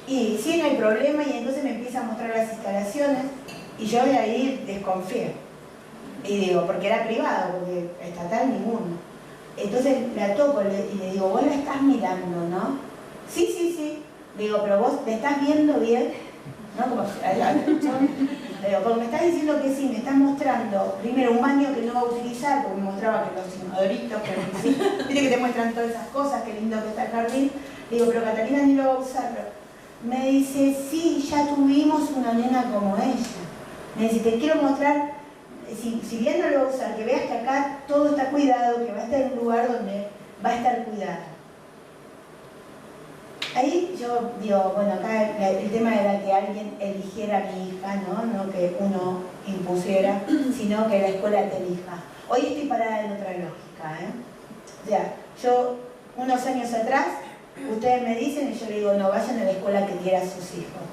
C: Y sí, no hay problema, y entonces me empieza a mostrar las instalaciones y yo de ahí desconfié. Y digo, porque era privado, porque estatal ninguno. Entonces la toco y le digo, vos la estás mirando, ¿no? Sí, sí, sí. Digo, pero vos me estás viendo bien, ¿no? Como, digo, porque me estás diciendo que sí, me estás mostrando primero un baño que no va a utilizar, porque me mostraba que los inodoritos, pero sí, viste que te muestran todas esas cosas, qué lindo que está el jardín. Digo, pero Catalina ni lo va a usar. Me dice, sí, ya tuvimos una nena como ella. Me dice, te quiero mostrar, si bien no lo va a usar, que veas que acá todo está cuidado, que va a estar en un lugar donde va a estar cuidada. Ahí yo digo, bueno, acá el tema era que alguien eligiera a mi hija, no que uno impusiera, sino que la escuela te elija. Hoy estoy parada en otra lógica, ¿eh? O sea, yo, unos años atrás, ustedes me dicen y yo le digo, no, vayan a la escuela que quiera a sus hijos.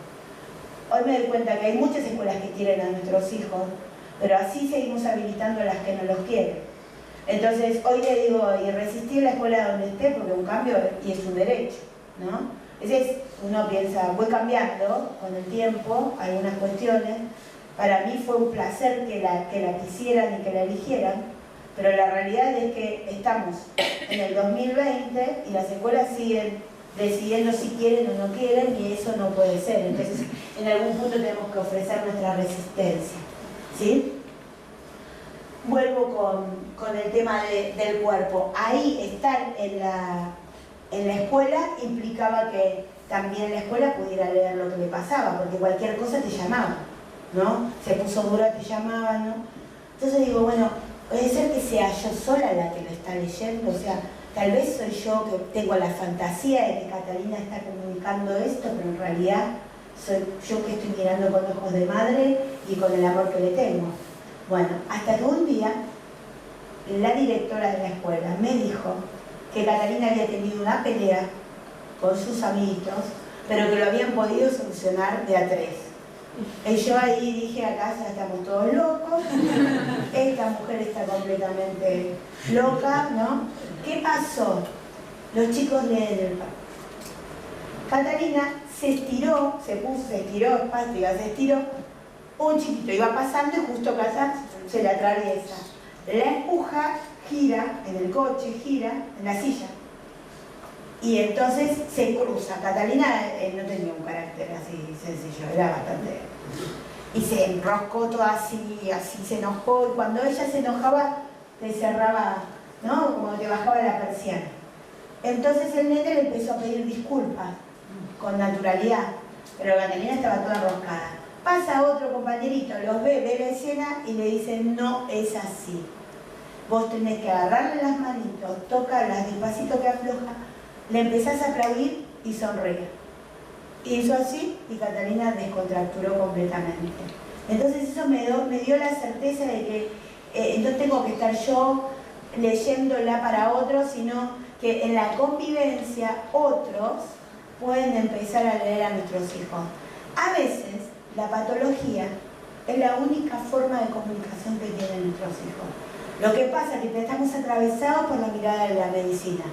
C: Hoy me doy cuenta que hay muchas escuelas que quieren a nuestros hijos, pero así seguimos habilitando a las que no los quieren. Entonces, hoy le digo, y resistir la escuela donde esté, porque un cambio y es un derecho, ¿no? Uno piensa, voy cambiando con el tiempo algunas cuestiones. Para mí fue un placer que la quisieran y que la eligieran, pero la realidad es que estamos en el 2020 y las escuelas siguen decidiendo si quieren o no quieren, y eso no puede ser. Entonces, en algún punto tenemos que ofrecer nuestra resistencia, ¿sí? Vuelvo con el tema del cuerpo. Ahí estar en la escuela implicaba que también la escuela pudiera leer lo que le pasaba, porque cualquier cosa te llamaba, ¿no? Se puso dura, te llamaban, ¿no? Entonces digo, bueno, puede ser que sea yo sola la que lo está leyendo, o sea, tal vez soy yo que tengo la fantasía de que Catalina está comunicando esto, pero en realidad soy yo que estoy mirando con ojos de madre y con el amor que le tengo. Bueno, hasta que un día la directora de la escuela me dijo que Catalina había tenido una pelea con sus amiguitos, pero que lo habían podido solucionar de a tres. Y yo ahí dije, acá ya estamos todos locos, esta mujer está completamente loca, ¿no? ¿Qué pasó? Los chicos leen el papel. Catalina se estiró, se estiró, espástica, se estiró, un chiquito iba pasando y justo Casa se le atraviesa. La empuja, gira en el coche, gira en la silla. Y entonces se cruza. Catalina no tenía un carácter así sencillo, era bastante... Y se enroscó todo así se enojó. Y cuando ella se enojaba, le cerraba, ¿no? Como que bajaba la persiana. Entonces el nene le empezó a pedir disculpas, con naturalidad. Pero Catalina estaba toda enroscada. Pasa otro compañerito, los ve la escena y le dice, no es así. Vos tenés que agarrarle las manitos, tocarlas despacito que afloja, le empezás a aplaudir y sonreír. Hizo así y Catalina descontracturó completamente. Entonces eso me dio la certeza de que no tengo que estar yo leyéndola para otros, sino que en la convivencia otros pueden empezar a leer a nuestros hijos. A veces la patología es la única forma de comunicación que tienen nuestros hijos. Lo que pasa es que estamos atravesados por la mirada de la medicina.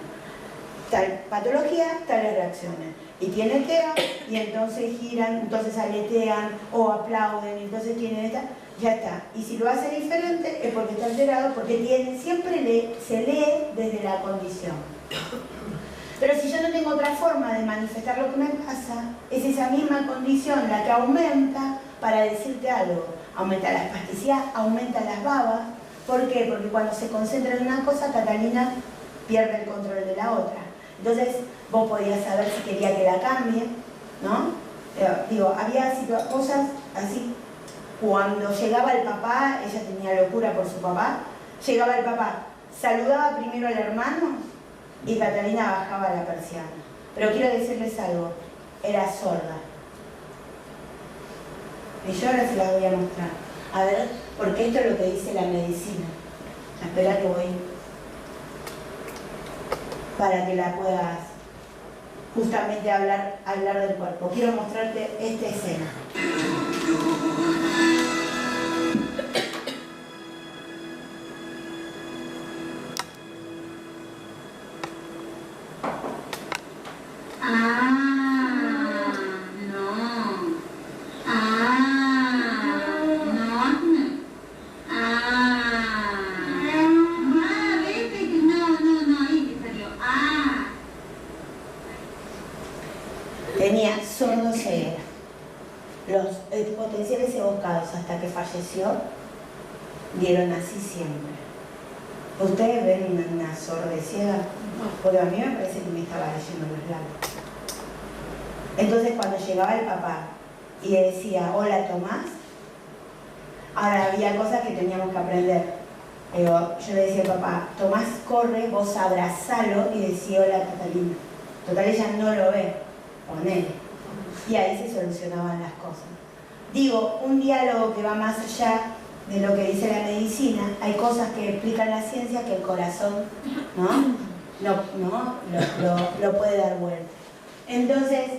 C: Tal patología, tales reacciones. Y tiene TEA, y entonces giran, entonces aletean o aplauden, y entonces tienen esta, ya está. Y si lo hace diferente es porque está alterado, porque siempre se lee desde la condición. Pero si yo no tengo otra forma de manifestar lo que me pasa, es esa misma condición la que aumenta para decirte algo. Aumenta la espasticidad, aumenta las babas. ¿Por qué? Porque cuando se concentra en una cosa, Catalina pierde el control de la otra. Entonces, vos podías saber si quería que la cambie, ¿no? Digo, había cosas así. Cuando llegaba el papá, ella tenía locura por su papá, llegaba el papá, saludaba primero al hermano y Catalina bajaba la persiana. Pero quiero decirles algo, era sorda. Y yo ahora se las voy a mostrar. A ver, porque esto es lo que dice la medicina. Espera que voy para que la puedas justamente hablar del cuerpo. Quiero mostrarte esta escena. Tenía sordoceguera. Los potenciales evocados hasta que falleció dieron así siempre. ¿Ustedes ven una sordeciega? Porque a mí me parece que me estaba leyendo los labios. Entonces cuando llegaba el papá y le decía, hola Tomás, ahora había cosas que teníamos que aprender. Pero yo le decía al papá, Tomás corre, vos abrazalo y decía hola Catalina. Total ella no lo ve, ponele. Y ahí se solucionaban las cosas. Digo, un diálogo que va más allá de lo que dice la medicina. Hay cosas que explican la ciencia que el corazón lo puede dar vuelta. Entonces,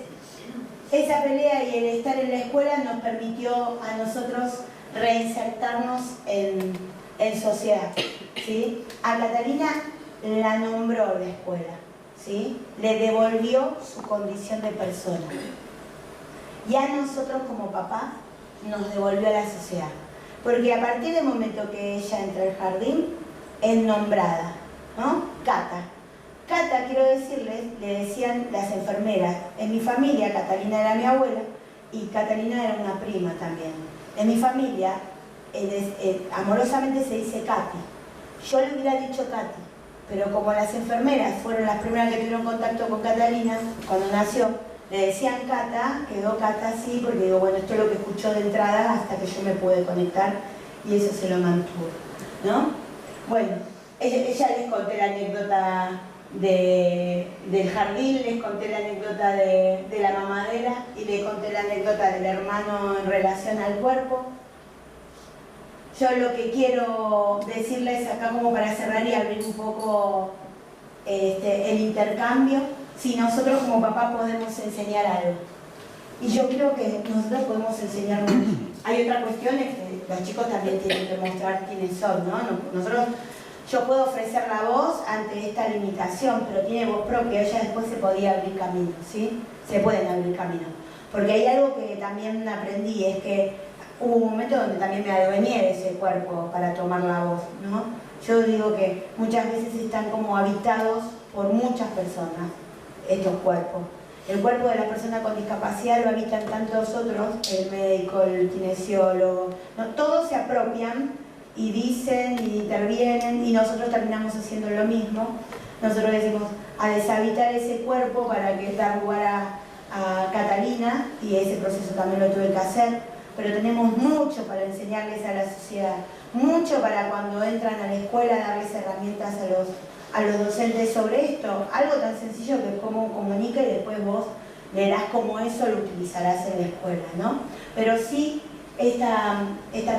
C: esa pelea y el estar en la escuela nos permitió a nosotros reinsertarnos en sociedad, ¿sí? A Catalina la nombró la escuela, ¿sí? Le devolvió su condición de persona. Y a nosotros como papá nos devolvió a la sociedad. Porque a partir del momento que ella entra al jardín, es nombrada, ¿no? Cata. Cata, quiero decirles, le decían las enfermeras. En mi familia, Catalina era mi abuela y Catalina era una prima también. En mi familia, amorosamente se dice Cati. Yo le hubiera dicho Cati, pero como las enfermeras fueron las primeras que tuvieron contacto con Catalina cuando nació, le decían Cata, quedó Cata así, porque digo, bueno, esto es lo que escuchó de entrada hasta que yo me pude conectar y eso se lo mantuvo, ¿no? Bueno, ella les conté la anécdota del jardín, les conté la anécdota de la mamadera y les conté la anécdota del hermano en relación al cuerpo. Yo lo que quiero decirles acá como para cerrar y abrir un poco el intercambio, si nosotros como papá podemos enseñar algo. Y yo creo que nosotros podemos enseñar mucho. Hay otra cuestión, es que los chicos también tienen que mostrar quiénes son, ¿no? Yo puedo ofrecer la voz ante esta limitación, pero tiene voz propia, ella después se podía abrir camino, ¿sí? Se pueden abrir camino. Porque hay algo que también aprendí, es que hubo un momento donde también me adueñé de ese cuerpo para tomar la voz, ¿no? Yo digo que muchas veces están como habitados por muchas personas, estos cuerpos. El cuerpo de la persona con discapacidad lo habitan tantos otros, el médico, el kinesiólogo, ¿no? Todos se apropian y dicen y intervienen y nosotros terminamos haciendo lo mismo. Nosotros decimos a deshabitar ese cuerpo para que dar lugar a Catalina y ese proceso también lo tuve que hacer, pero tenemos mucho para enseñarles a la sociedad, mucho para cuando entran a la escuela darles herramientas a los docentes sobre esto, algo tan sencillo que es cómo comunica y después vos verás cómo eso lo utilizarás en la escuela, ¿no? Pero sí esta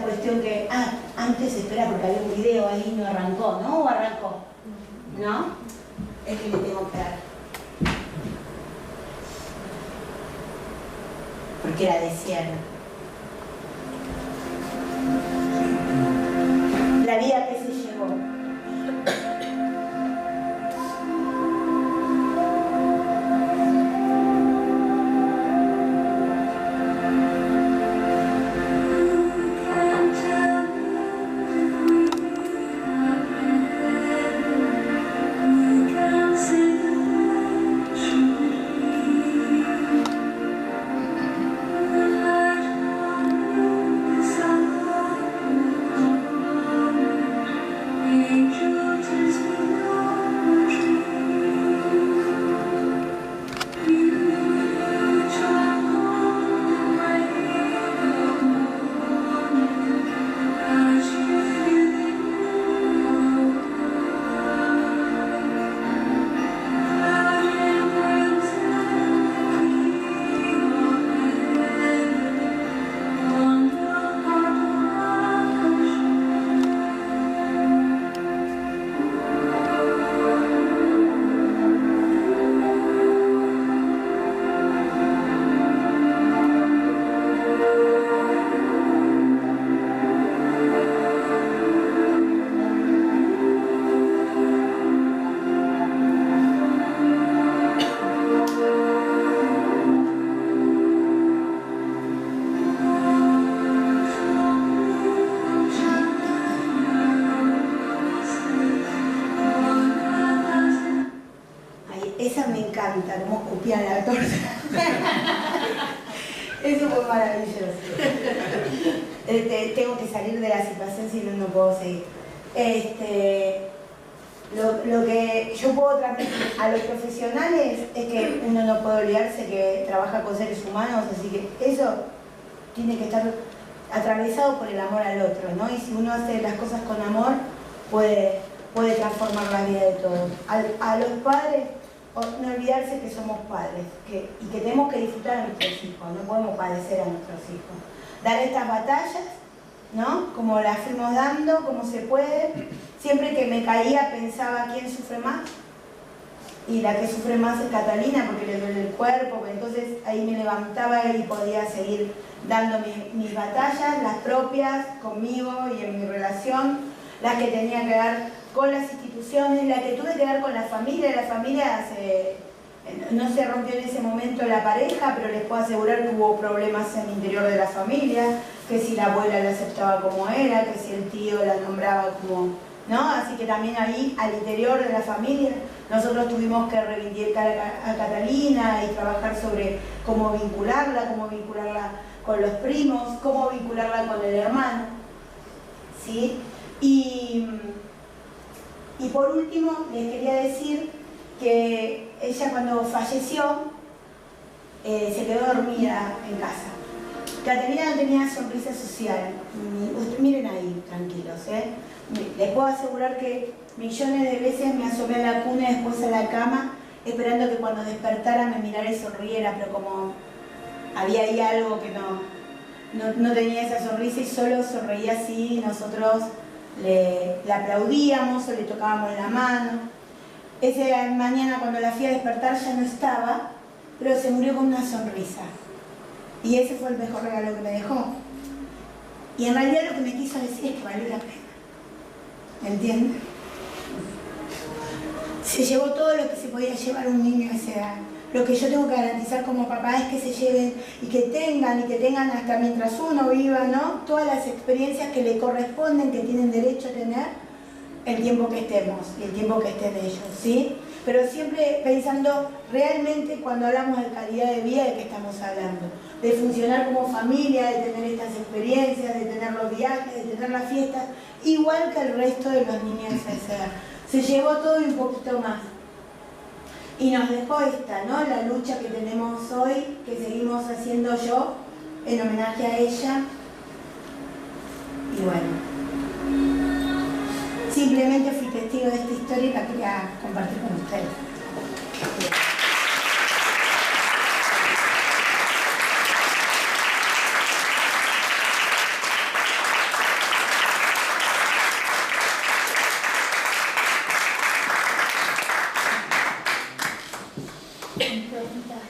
C: cuestión que, antes espera porque había un video ahí, no arrancó, ¿no? ¿O arrancó? ¿No? Es que le tengo que dar. Porque era de cierre. La vida que se llevó. maravilloso. Tengo que salir de la situación, si no, no puedo seguir. Lo que yo puedo transmitir a los profesionales es que uno no puede olvidarse que trabaja con seres humanos, así que eso tiene que estar atravesado por el amor al otro, ¿no? Y si uno hace las cosas con amor, puede transformar la vida de todos. A los padres, no olvidarse que somos padres y que tenemos que disfrutar a nuestros hijos, no podemos padecer a nuestros hijos. Dar estas batallas, ¿no? Como las fuimos dando, como se puede. Siempre que me caía pensaba quién sufre más, y la que sufre más es Catalina porque le duele el cuerpo, entonces ahí me levantaba y podía seguir dando mis batallas, las propias, conmigo y en mi relación, las que tenía que dar con las instituciones, las que tuve que dar con la familia no se rompió en ese momento la pareja, pero les puedo asegurar que hubo problemas en el interior de la familia, que si la abuela la aceptaba como era, que si el tío la nombraba como, ¿no? Así que también ahí, al interior de la familia, nosotros tuvimos que reivindicar a Catalina y trabajar sobre cómo vincularla con los primos, cómo vincularla con el hermano, ¿sí? Y por último, les quería decir que ella cuando falleció se quedó dormida en casa. Catalina no tenía sonrisa social. Miren ahí, tranquilos, Les puedo asegurar que millones de veces me asomé a la cuna y después a la cama, esperando que cuando despertara me mirara y sonriera, pero como había ahí algo que no tenía esa sonrisa y solo sonreía así, nosotros le aplaudíamos o le tocábamos la mano. Esa mañana cuando la fui a despertar ya no estaba, pero se murió con una sonrisa. Y ese fue el mejor regalo que me dejó. Y en realidad lo que me quiso decir es que valió la pena. ¿Me entienden? Se llevó todo lo que se podía llevar un niño a esa edad. Lo que yo tengo que garantizar como papá es que se lleven y que tengan hasta mientras uno viva, ¿no? Todas las experiencias que le corresponden, que tienen derecho a tener el tiempo que estemos y el tiempo que estén ellos, ¿sí? Pero siempre pensando realmente cuando hablamos de calidad de vida, ¿de qué estamos hablando? De funcionar como familia, de tener estas experiencias, de tener los viajes, de tener las fiestas, igual que el resto de los niños a esa edad. Se llevó todo y un poquito más. Y nos dejó esta, ¿no? La lucha que tenemos hoy, que seguimos haciendo yo, en homenaje a ella. Y bueno, simplemente fui testigo de esta historia y la quería compartir con ustedes.
B: ¿Preguntas?